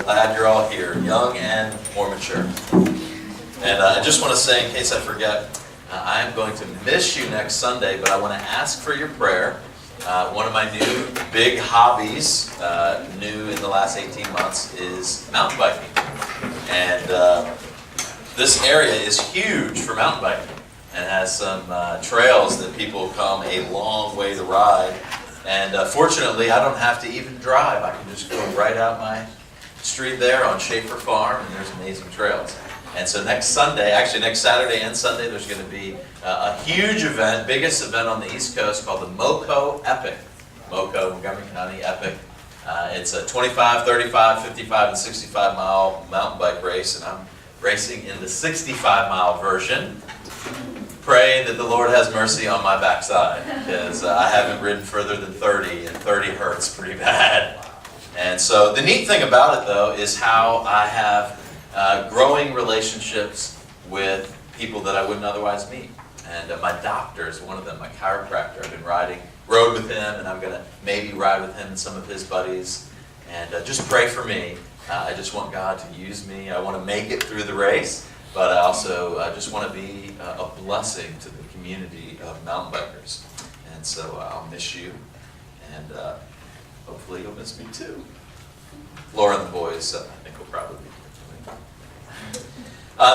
glad you're all here, young and more mature. And I just want to say, in case I forget, I am going to miss you next Sunday, but I want to ask for your prayer. One of my new big hobbies, new in the last 18 months, is mountain biking. And this area is huge for mountain biking and has some trails that people come a long way to ride. And fortunately, I don't have to even drive. I can just go right out my street there on Schaefer Farm, and there's amazing trails. And so next Sunday, actually next Saturday and Sunday, there's going to be a huge event, biggest event on the East Coast, called the MoCo Epic. MoCo, Montgomery County Epic. It's a 25, 35, 55, and 65 mile mountain bike race, and I'm racing in the 65 mile version. Pray that the Lord has mercy on my backside, because I haven't ridden further than 30, and 30 hurts pretty bad. And so the neat thing about it, though, is how I have growing relationships with people that I wouldn't otherwise meet. And my doctor is one of them, my chiropractor. I've been rode with him, and I'm going to maybe ride with him and some of his buddies. And just pray for me. I just want God to use me. I want to make it through the race, but I also just want to be a blessing to the community of mountain bikers. And so I'll miss you, and hopefully you'll miss me too. Laura and the boys, I think, will probably be.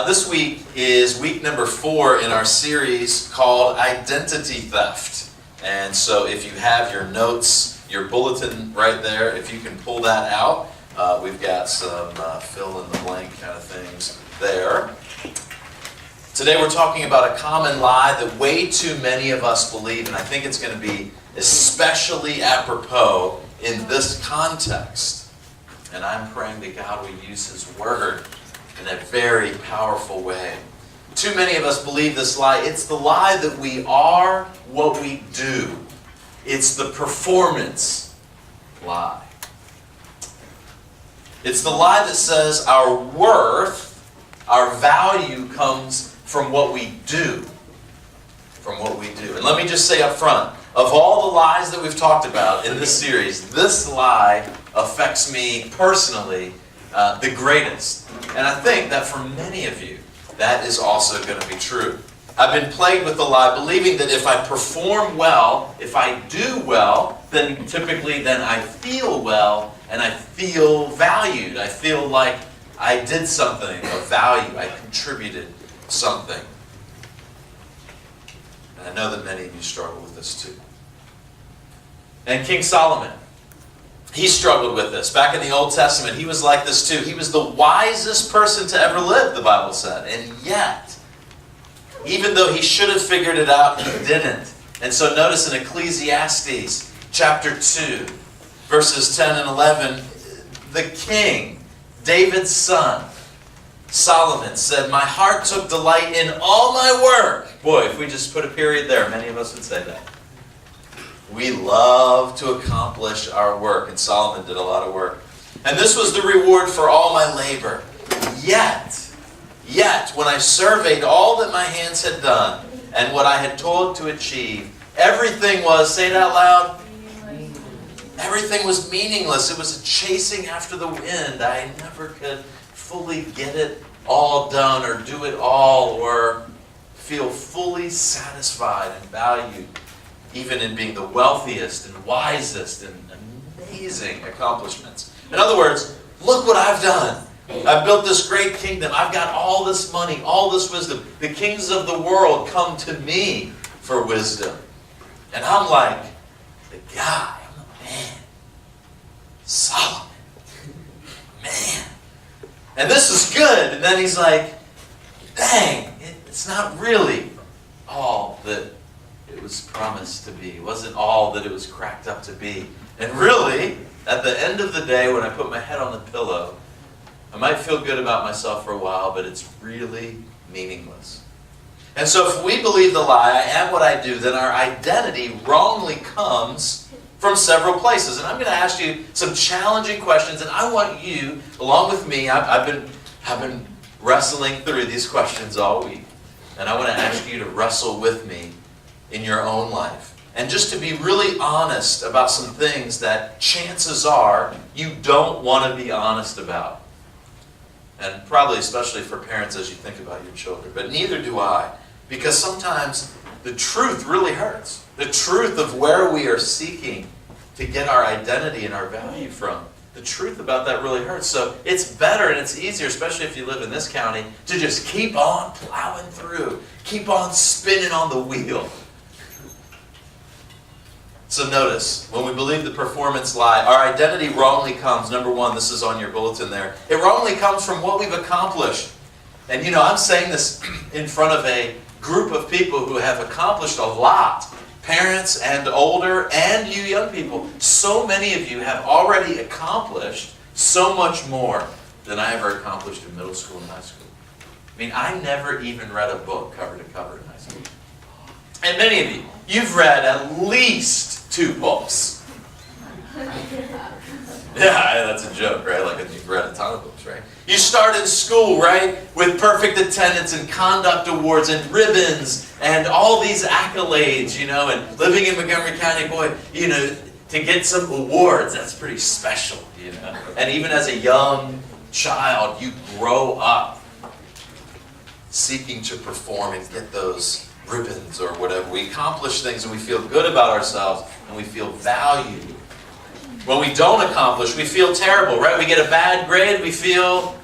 This week is week number 4 in our series called Identity Theft. And so if you have your notes, your bulletin right there, if you can pull that out, we've got some fill-in-the-blank kind of things there. Today we're talking about a common lie that way too many of us believe, and I think it's going to be especially apropos in this context. And I'm praying that God will use His Word in a very powerful way. Too many of us believe this lie. It's the lie that we are what we do. It's the performance lie. It's the lie that says our worth, our value comes from what we do. From what we do. And let me just say up front, of all the lies that we've talked about in this series, this lie affects me personally the greatest. And I think that for many of you, that is also going to be true. I've been plagued with the lie, believing that if I perform well, if I do well, then typically I feel well and I feel valued. I feel like I did something of value. I contributed something. And I know that many of you struggle with this too. And King Solomon, he struggled with this. Back in the Old Testament, he was like this too. He was the wisest person to ever live, the Bible said. And yet, even though he should have figured it out, he didn't. And so notice in Ecclesiastes chapter 2, verses 10 and 11, the king, David's son, Solomon, said, "My heart took delight in all my work." Boy, if we just put a period there, many of us would say that. We love to accomplish our work, and Solomon did a lot of work. And this was the reward for all my labor. Yet, when I surveyed all that my hands had done, and what I had toiled to achieve, everything was, say it out loud, everything was meaningless. It was a chasing after the wind. I never could fully get it all done, or do it all, or feel fully satisfied and valued, even in being the wealthiest and wisest and amazing accomplishments. In other words, look what I've done. I've built this great kingdom. I've got all this money, all this wisdom. The kings of the world come to me for wisdom. And I'm like, the guy, I'm the man. Solomon. Man. And this is good. And then he's like, dang, it's not really all that it was promised to be. It wasn't all that it was cracked up to be. And really, at the end of the day, when I put my head on the pillow, I might feel good about myself for a while, but it's really meaningless. And so if we believe the lie, I am what I do, then our identity wrongly comes from several places. And I'm going to ask you some challenging questions, and I want you, along with me, I've been wrestling through these questions all week. And I want to ask you to wrestle with me in your own life. and just to be really honest about some things that chances are you don't want to be honest about. And probably especially for parents as you think about your children. But neither do I, because sometimes the truth really hurts. The truth of where we are seeking to get our identity and our value from. The truth about that really hurts. So it's better and it's easier, especially if you live in this county, to just keep on plowing through. Keep on spinning on the wheel. So notice, when we believe the performance lie, our identity wrongly comes. Number one, this is on your bulletin there. It wrongly comes from what we've accomplished. And I'm saying this in front of a group of people who have accomplished a lot. Parents and older and you young people. So many of you have already accomplished so much more than I ever accomplished in middle school and high school. I mean, I never even read a book cover to cover in high school. And many of you, you've read at least 2 books. Yeah, that's a joke, right? Like you've read a ton of books, right? You started school, right, with perfect attendance and conduct awards and ribbons and all these accolades, and living in Montgomery County, boy, to get some awards, that's pretty special, And even as a young child, you grow up seeking to perform and get those ribbons or whatever. We accomplish things and we feel good about ourselves and we feel valued. When we don't accomplish, we feel terrible, right? We get a bad grade, we feel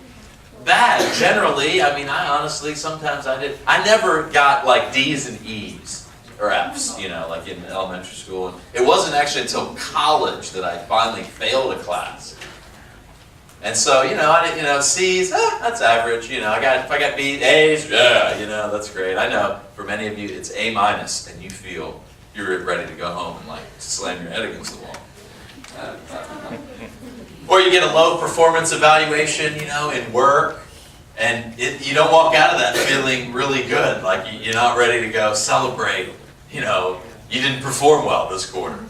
bad. Generally, I honestly, sometimes I did. I never got like D's and E's or F's, like in elementary school. And it wasn't actually until college that I finally failed a class. And so, I didn't, C's, that's average. If I got B's, A's, yeah, that's great. I know for many of you, it's A minus, and you feel you're ready to go home and like slam your head against the wall. Or you get a low performance evaluation, in work, and you don't walk out of that feeling really good, like you're not ready to go celebrate, you didn't perform well this quarter.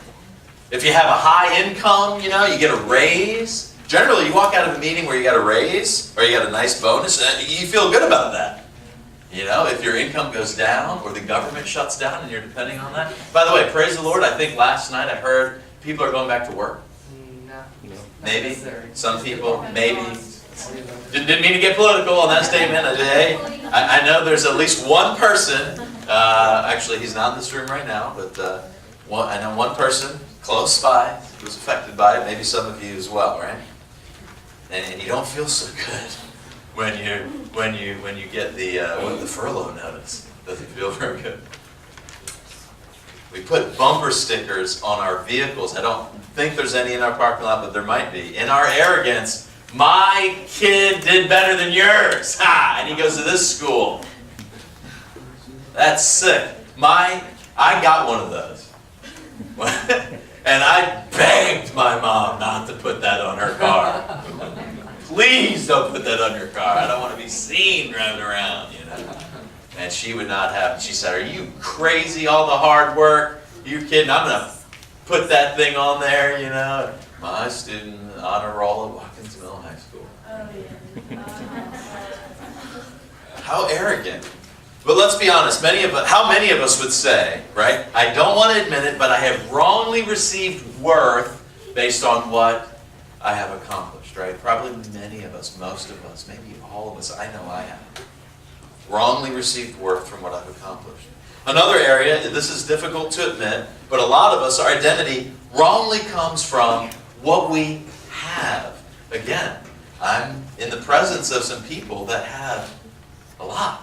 If you have a high income, you get a raise. Generally, you walk out of a meeting where you got a raise, or you got a nice bonus, you feel good about that. If your income goes down, or the government shuts down and you're depending on that. By the way, praise the Lord, I think last night I heard people are going back to work. No. Maybe. Some people, maybe. Didn't mean to get political on that statement. I know there's at least one person, actually he's not in this room right now, but I know one person close by who was affected by it, maybe some of you as well, right? And you don't feel so good when you get the furlough notice. Doesn't feel very good. We put bumper stickers on our vehicles. I don't think there's any in our parking lot, but there might be. In our arrogance, my kid did better than yours. Ha! And he goes to this school. That's sick. I got one of those. And I begged my mom not to put that on her car. Please don't put that on your car. I don't want to be seen driving around, And she would not have it. She said, "Are you crazy? All the hard work? You're kidding? I'm going to put that thing on there, My student honor roll at Watkins Mill High School." How arrogant. But let's be honest, how many of us would say, right? I don't want to admit it, but I have wrongly received worth based on what I have accomplished, right? Probably many of us, most of us, maybe all of us, I know I have. Wrongly received worth from what I've accomplished. Another area, this is difficult to admit, but a lot of us, our identity wrongly comes from what we have. Again, I'm in the presence of some people that have a lot.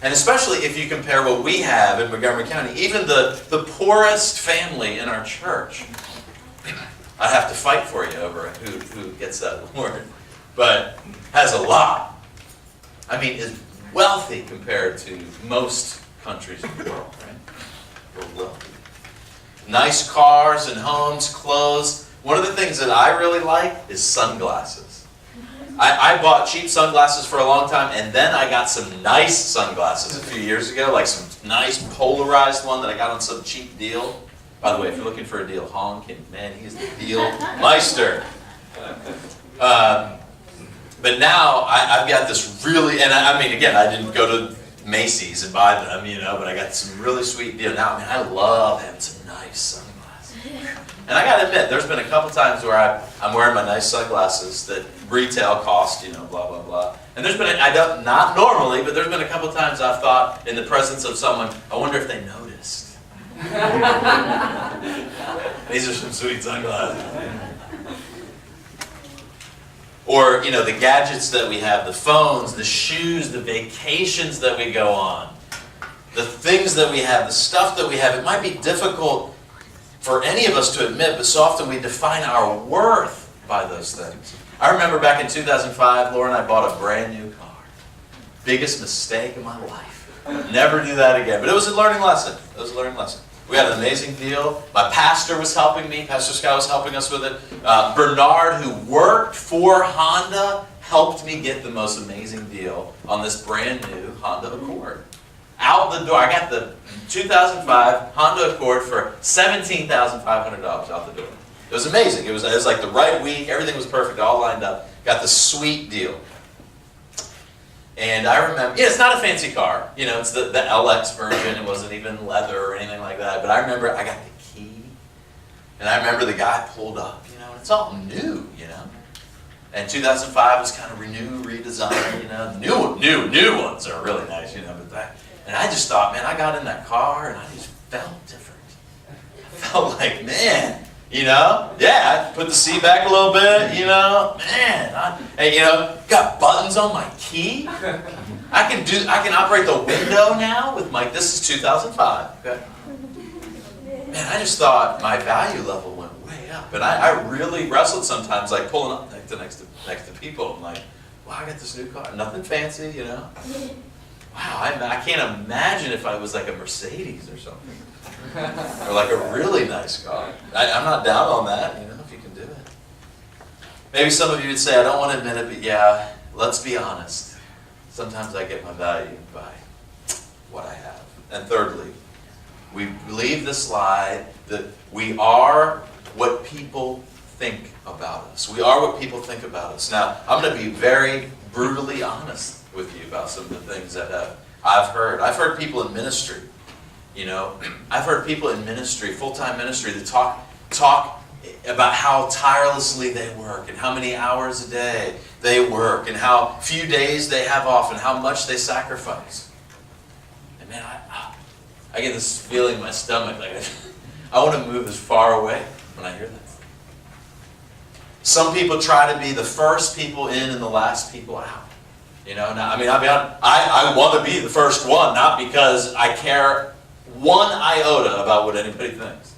And especially if you compare what we have in Montgomery County, even the poorest family in our church, I have to fight for you over who gets that award, but has a lot. Is wealthy compared to most countries in the world, right? We're wealthy. Nice cars and homes, clothes. One of the things that I really like is sunglasses. I bought cheap sunglasses for a long time, and then I got some nice sunglasses a few years ago, like some nice polarized one that I got on some cheap deal. By the way, if you're looking for a deal, honk him. Man, he's the deal meister. But now I've got this really, and again, I didn't go to Macy's and buy them, but I got some really sweet deal. Now, I love having some nice sunglasses. And I got to admit, there's been a couple times where I'm wearing my nice sunglasses that retail cost, blah, blah, blah. And there's been, not normally, but there's been a couple times I've thought in the presence of someone, I wonder if they noticed. These are some sweet sunglasses. Or, the gadgets that we have, the phones, the shoes, the vacations that we go on, the things that we have, the stuff that we have. It might be difficult for any of us to admit, but so often we define our worth by those things. I remember back in 2005, Laura and I bought a brand new car. Biggest mistake of my life. Never do that again. But it was a learning lesson. We had an amazing deal. My pastor was helping me. Pastor Scott was helping us with it. Bernard, who worked for Honda, helped me get the most amazing deal on this brand new Honda Accord. Out the door. I got the 2005 Honda Accord for $17,500 out the door. It was amazing. It was like the right week. Everything was perfect. All lined up. Got the sweet deal. And I remember, it's not a fancy car. It's the LX version. It wasn't even leather or anything like that. But I remember I got the key. And I remember the guy pulled up, and it's all new, And 2005 was kind of redesigned, New ones are really nice, but that. And I just thought, man, I got in that car and I just felt different. I felt like, man, I put the seat back a little bit, got buttons on my key. I can operate the window now with this is 2005, okay? Man, I just thought my value level went way up. And I really wrestled sometimes, like pulling up next to people. I'm like, wow, I got this new car. Nothing fancy, Wow, I can't imagine if I was like a Mercedes or something. Or like a really nice car. I'm not down on that, if you can do it. Maybe some of you would say, I don't want to admit it, but yeah, let's be honest. Sometimes I get my value by what I have. And thirdly, we believe this lie that we are what people think about us. We are what people think about us. Now, I'm going to be very brutally honest with you about some of the things that I've heard. I've heard people in ministry, I've heard people in ministry, full-time ministry, that talk about how tirelessly they work and how many hours a day they work and how few days they have off and how much they sacrifice. And man, I get this feeling in my stomach, like I want to move as far away when I hear that. Some people try to be the first people in and the last people out. Now, I want to be the first one, not because I care one iota about what anybody thinks.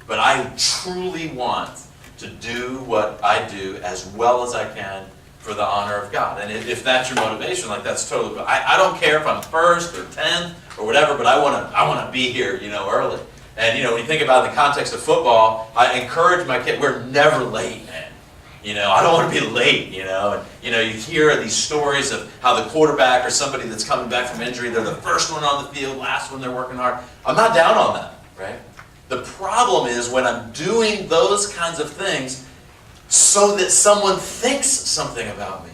But I truly want to do what I do as well as I can for the honor of God. And if that's your motivation, that's totally good. I don't care if I'm first or 10th or whatever, but I want to be here, early. And, when you think about the context of football, I encourage my kid, we're never late, man. I don't want to be late, And, you hear these stories of how the quarterback or somebody that's coming back from injury, they're the first one on the field, last one, they're working hard. I'm not down on that, right? The problem is when I'm doing those kinds of things so that someone thinks something about me.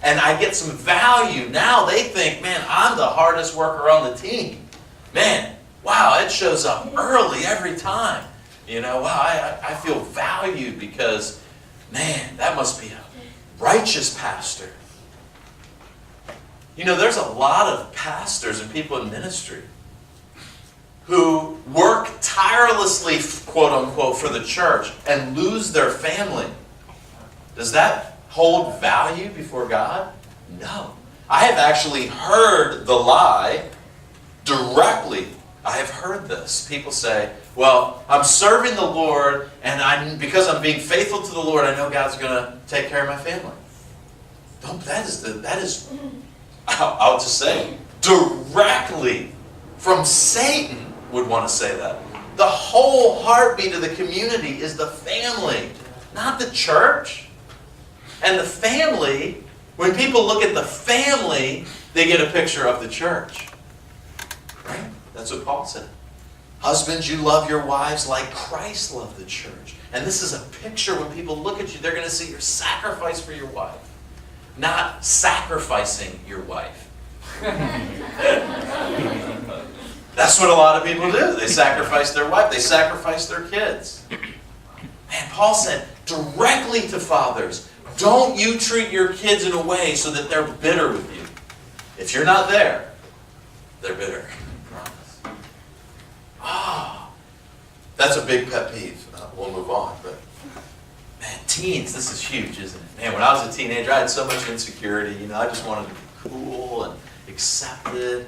And I get some value. Now they think, man, I'm the hardest worker on the team. Man, wow, it shows up early every time. Wow, I feel valued because, man, that must be a righteous pastor. There's a lot of pastors and people in ministry who work tirelessly, quote unquote, for the church and lose their family. Does that hold value before God? No. I have actually heard the lie directly. I have heard this. People say, well, I'm serving the Lord, and because I'm being faithful to the Lord, I know God's going to take care of my family. That is, I'll just say, directly from Satan would want to say that. The whole heartbeat of the community is the family, not the church. And the family, when people look at the family, they get a picture of the church. Right? That's what Paul said. Husbands, you love your wives like Christ loved the church. And this is a picture when people look at you, they're going to see your sacrifice for your wife. Not sacrificing your wife. That's what a lot of people do. They sacrifice their wife. They sacrifice their kids. Man, Paul said directly to fathers, don't you treat your kids in a way so that they're bitter with you. If you're not there, they're bitter. I promise. That's a big pet peeve. We'll move on. But man, teens, this is huge, isn't it? Man, when I was a teenager, I had so much insecurity. I just wanted to be cool and accepted.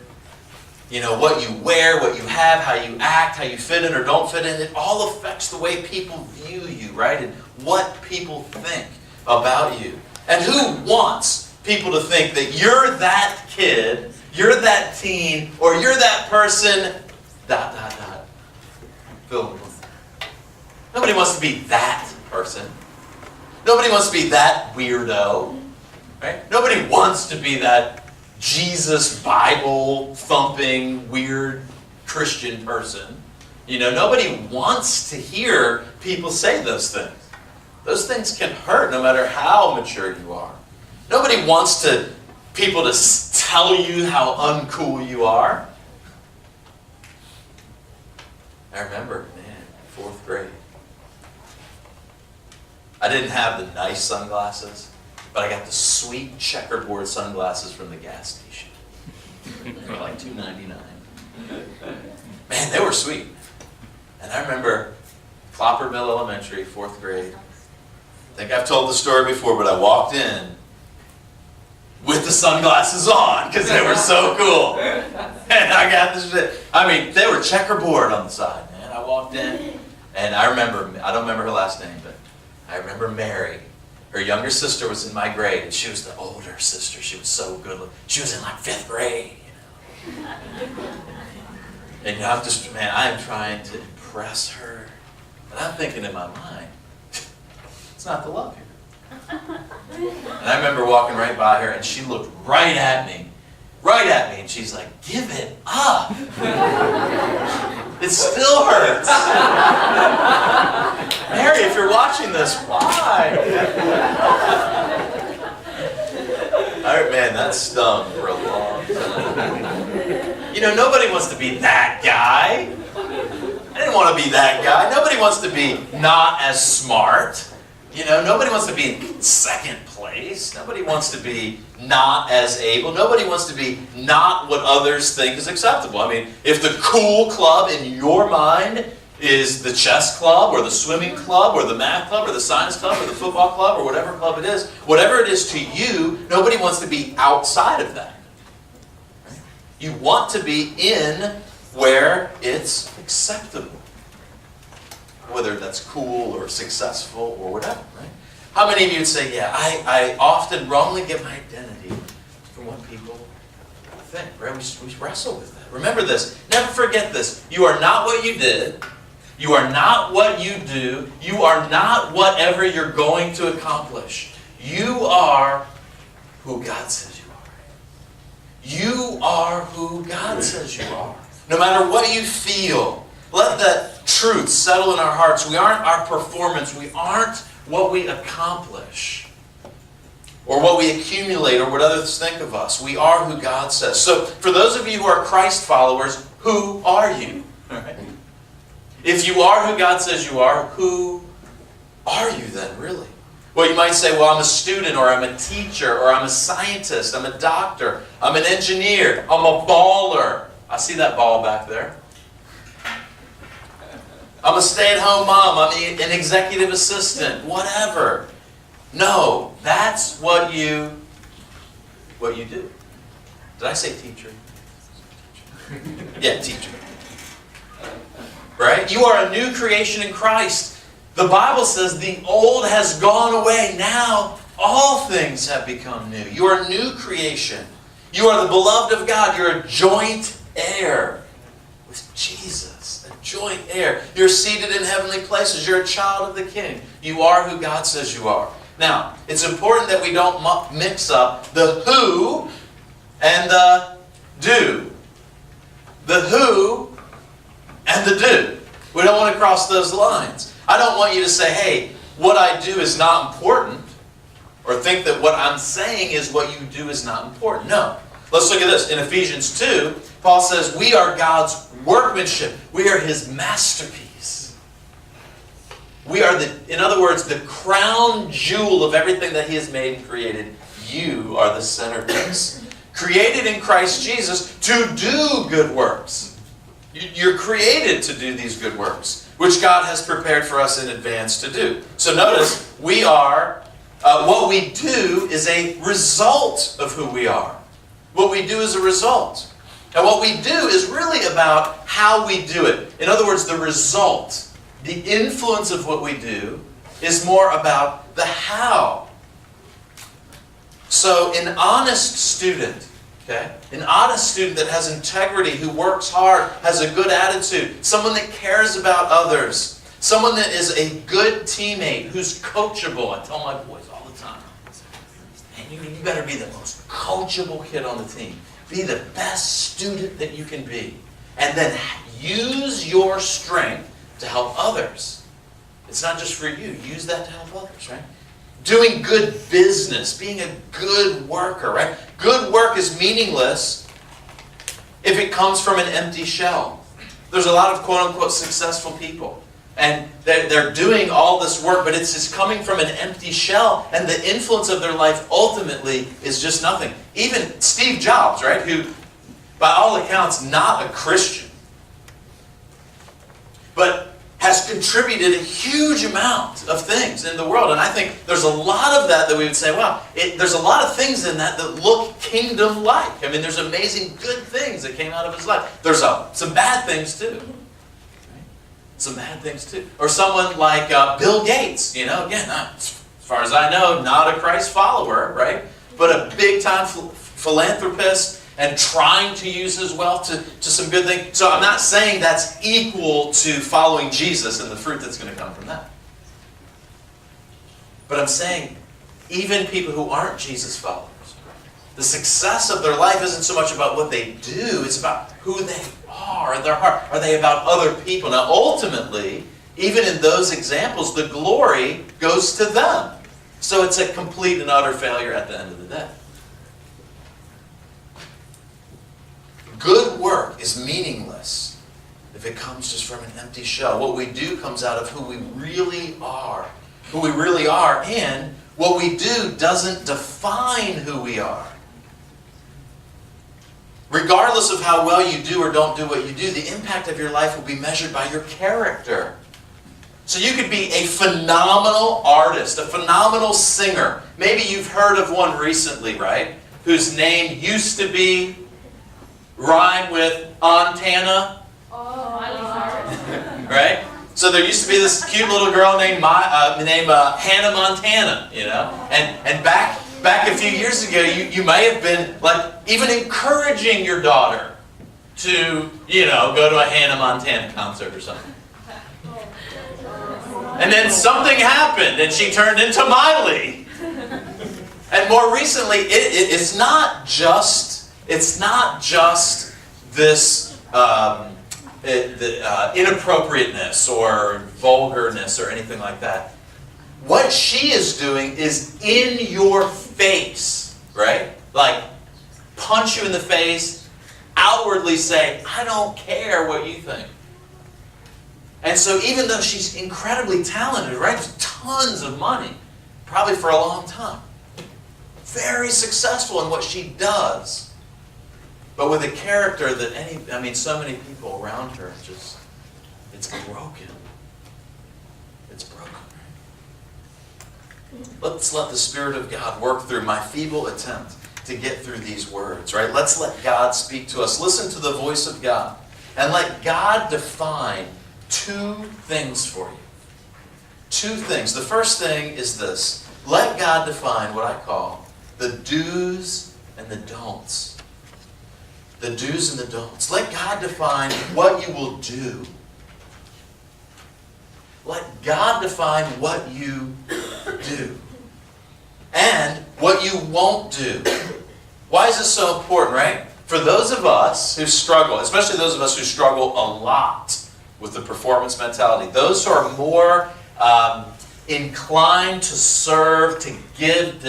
What you wear, what you have, how you act, how you fit in or don't fit in, it all affects the way people view you, right? And what people think about you. And who wants people to think that you're that kid, you're that teen, or you're that person, ... Fill in the blank. Nobody wants to be that person. Nobody wants to be that weirdo. Right? Nobody wants to be that Jesus Bible thumping weird Christian person. Nobody wants to hear people say those things. Those things can hurt no matter how mature you are. Nobody wants people to tell you how uncool you are. I remember, man, 4th grade. I didn't have the nice sunglasses, but I got the sweet checkerboard sunglasses from the gas station. They were like $2.99. Man, they were sweet. And I remember Clopperville Elementary, 4th grade. I think I've told the story before, but I walked in with the sunglasses on because they were so cool. And I got this shit. They were checkerboard on the side, man. I walked in, and I don't remember her last name, but I remember Mary. Her younger sister was in my grade, and she was the older sister. She was so good. She was in like 5th grade, And I am trying to impress her. And I'm thinking in my mind, it's not the love here. And I remember walking right by her, and she looked right at me, and she's like, give it up. It still hurts. Mary, if you're watching this, why? Man, that stung for a long time. Nobody wants to be that guy. I didn't want to be that guy. Nobody wants to be not as smart. Nobody wants to be in 2nd place. Nobody wants to be not as able. Nobody wants to be not what others think is acceptable. If the cool club in your mind is the chess club or the swimming club or the math club or the science club or the football club or whatever club it is to you, nobody wants to be outside of that. Right? You want to be in where it's acceptable. Whether that's cool or successful or whatever, right? How many of you would say, yeah, I often wrongly get my identity from what people think, right? We wrestle with that. Remember this. Never forget this. You are not what you did. You are not what you do. You are not whatever you're going to accomplish. You are who God says you are. You are who God says you are. No matter what you feel, let that truth settle in our hearts. We aren't our performance. We aren't what we accomplish or what we accumulate or what others think of us. We are who God says. So for those of you who are Christ followers, who are you? Right? If you are who God says you are, who are you then really? Well, you might say, well, I'm a student, or I'm a teacher, or I'm a scientist, I'm a doctor, I'm an engineer, I'm a baller. I see that ball back there. I'm a stay-at-home mom, I'm an executive assistant, whatever. No, that's what you do. Did I say teacher? Yeah, teacher. Right? You are a new creation in Christ. The Bible says the old has gone away. Now all things have become new. You are a new creation. You are the beloved of God. You're a joint heir with Jesus. A joint heir. You're seated in heavenly places. You're a child of the King. You are who God says you are. Now, it's important that we don't mix up the who and the do. The who and the do. We don't want to cross those lines. I don't want you to say, hey, what I do is not important, or think that what I'm saying is what you do is not important. No. Let's look at this. In Ephesians 2, Paul says, we are God's workmanship. We are His masterpiece. We are, in other words, the crown jewel of everything that He has made and created. You are the centerpiece. Created in Christ Jesus to do good works. You're created to do these good works, which God has prepared for us in advance to do. So notice, we are, what we do is a result of who we are. What we do is a result. And what we do is really about how we do it. In other words, the result, the influence of what we do is more about the how. So an honest student, okay, an honest student that has integrity, who works hard, has a good attitude, someone that cares about others, someone that is a good teammate, who's coachable. I tell my boys all the time, man, you better be the most coachable kid on the team. Be the best student that you can be. And then use your strength to help others. It's not just for you. Use that to help others, right? Doing good business, being a good worker, right? Good work is meaningless if it comes from an empty shell. There's a lot of quote-unquote successful people. And they're doing all this work, but it's just coming from an empty shell, and the influence of their life ultimately is just nothing. Even Steve Jobs, right, who, by all accounts, not a Christian, but has contributed a huge amount of things in the world. And I think there's a lot of that we would say, wow, there's a lot of things in that look kingdom-like. I mean, there's amazing good things that came out of his life. There's some bad things too. Some bad things too. Or someone like Bill Gates, again, as far as I know, not a Christ follower, right? But a big-time philanthropist and trying to use his wealth to some good things. So I'm not saying that's equal to following Jesus and the fruit that's going to come from that. But I'm saying even people who aren't Jesus followers, the success of their life isn't so much about what they do, it's about who they are in their heart. Are they about other people? Now ultimately, even in those examples, the glory goes to them. So it's a complete and utter failure at the end of the day. Good work is meaningless if it comes just from an empty shell. What we do comes out of who we really are. Who we really are, and what we do doesn't define who we are. Regardless of how well you do or don't do what you do, the impact of your life will be measured by your character. So you could be a phenomenal artist, a phenomenal singer. Maybe you've heard of one recently, right? Whose name used to be rhyme with Montana. Right? So there used to be this cute little girl named Hannah Montana, And back a few years ago, you may have been like even encouraging your daughter to, go to a Hannah Montana concert or something. And then something happened and she turned into Miley. And more recently, it's not just this inappropriateness or vulgarness or anything like that. What she is doing is in your face, right? Like, punch you in the face, outwardly say, I don't care what you think. And so even though she's incredibly talented, right? There's tons of money, probably for a long time. Very successful in what she does. But with a character that so many people around her it's broken. It's broken. Let's let the Spirit of God work through my feeble attempt to get through these words, right? Let's let God speak to us. Listen to the voice of God. And let God define two things for you. Two things. The first thing is this. Let God define what I call the do's and the don'ts. The do's and the don'ts. Let God define what you will do. Let God define what you do. And what you won't do. Why is this so important, right? For those of us who struggle, especially those of us who struggle a lot with the performance mentality, those who are more inclined to serve, to give,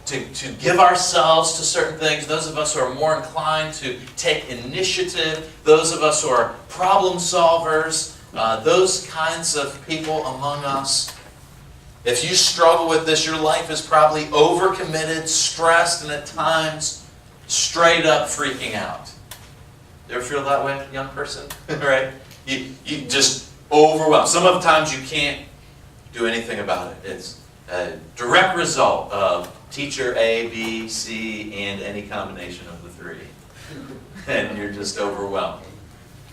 to give ourselves to certain things, those of us who are more inclined to take initiative, those of us who are problem solvers, those kinds of people among us. If you struggle with this, your life is probably overcommitted, stressed, and at times straight up freaking out. You ever feel that way, young person? Right? You just overwhelmed. Some of the times you can't do anything about it. It's a direct result of teacher A, B, C, and any combination of the three. And you're just overwhelmed.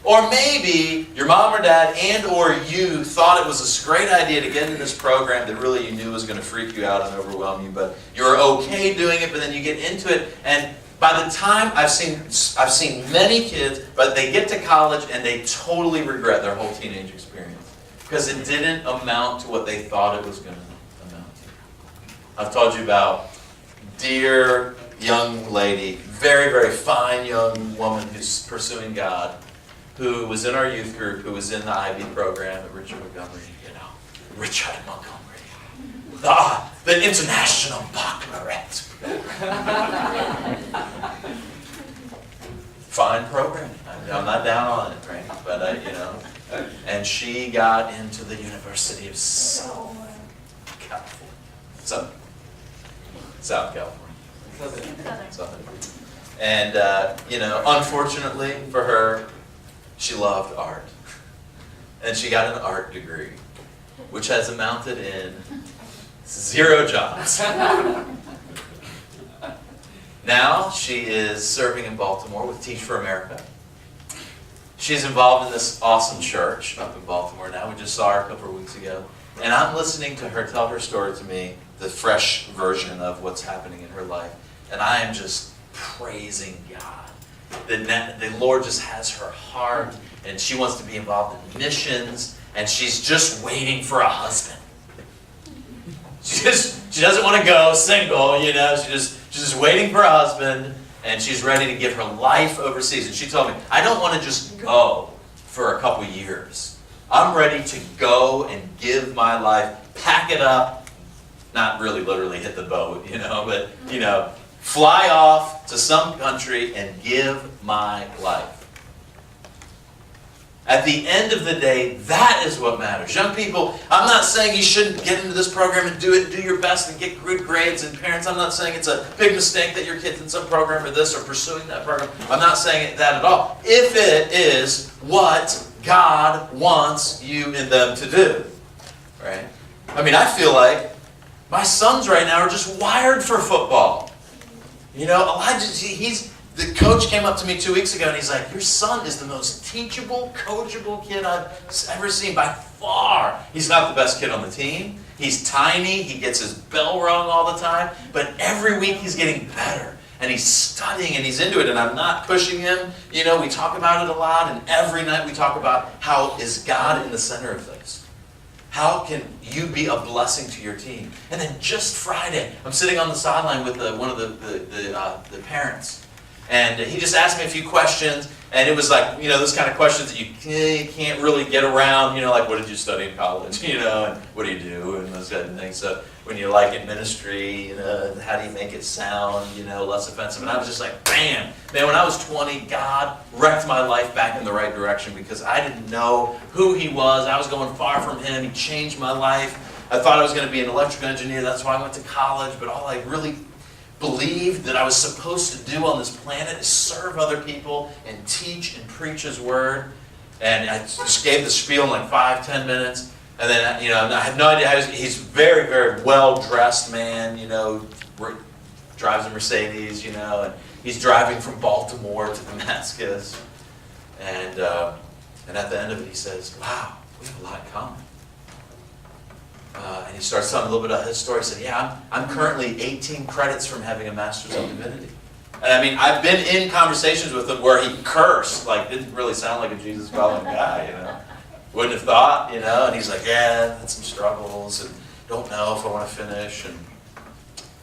Or maybe your mom or dad and or you thought it was a great idea to get into this program that really you knew was going to freak you out and overwhelm you, but you're okay doing it, but then you get into it, and by the time I've seen many kids, but they get to college and they totally regret their whole teenage experience because it didn't amount to what they thought it was going to amount to. I've told you about dear young lady, very, very fine young woman who's pursuing God, who was in our youth group, who was in the IB program at Richard Montgomery, Richard Montgomery, the International Baccalaureate. Fine program. I'm not down on it, right? But and she got into the University of South California. South California. Southern. And unfortunately for her, she loved art. And she got an art degree, which has amounted in 0 jobs. Now she is serving in Baltimore with Teach for America. She's involved in this awesome church up in Baltimore now. We just saw her a couple of weeks ago. And I'm listening to her tell her story to me, the fresh version of what's happening in her life. And I am just praising God. The Lord just has her heart, and she wants to be involved in missions, and she's just waiting for a husband. She doesn't want to go single, she's just waiting for a husband, and she's ready to give her life overseas. And she told me, I don't want to just go for a couple years. I'm ready to go and give my life, pack it up, not really literally hit the boat, but, fly off to some country and give my life. At the end of the day, that is what matters. Young people, I'm not saying you shouldn't get into this program and do your best and get good grades. And parents, I'm not saying it's a big mistake that your kid's in some program for this or pursuing that program. I'm not saying that at all. If it is what God wants you and them to do. Right? I feel like my sons right now are just wired for football. Elijah, the coach came up to me 2 weeks ago and he's like, your son is the most teachable, coachable kid I've ever seen by far. He's not the best kid on the team. He's tiny. He gets his bell rung all the time. But every week he's getting better. And he's studying and he's into it. And I'm not pushing him. We talk about it a lot. And every night we talk about how is God in the center of things. How can you be a blessing to your team? And then just Friday, I'm sitting on the sideline with one of the parents. And he just asked me a few questions, and it was like, those kind of questions that you can't really get around, like, what did you study in college, and what do you do, and those kind of things. So when you're like in ministry, how do you make it sound, less offensive? And I was just like, bam! Man, when I was 20, God wrecked my life back in the right direction because I didn't know who He was. I was going far from Him. He changed my life. I thought I was going to be an electrical engineer. That's why I went to college, but all I really believed that I was supposed to do on this planet is serve other people and teach and preach His Word. And I just gave the spiel in like 5-10 minutes. And then, I had no idea. He's a very, very well-dressed man, drives a Mercedes, and he's driving from Baltimore to Damascus. And at the end of it, he says, wow, we have a lot in common. And he starts telling a little bit of his story. He said, yeah, I'm currently 18 credits from having a Master's of Divinity. And I've been in conversations with him where he cursed, didn't really sound like a Jesus-following guy, Wouldn't have thought, and he's like, yeah, had some struggles, and don't know if I want to finish, and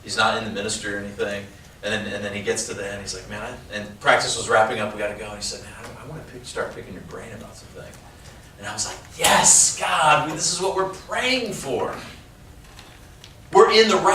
he's not in the ministry or anything. And then he gets to the end, he's like, man, and practice was wrapping up, we got to go. And he said, man, I want to start picking your brain about something. And I was like, yes, God, this is what we're praying for. We're in the right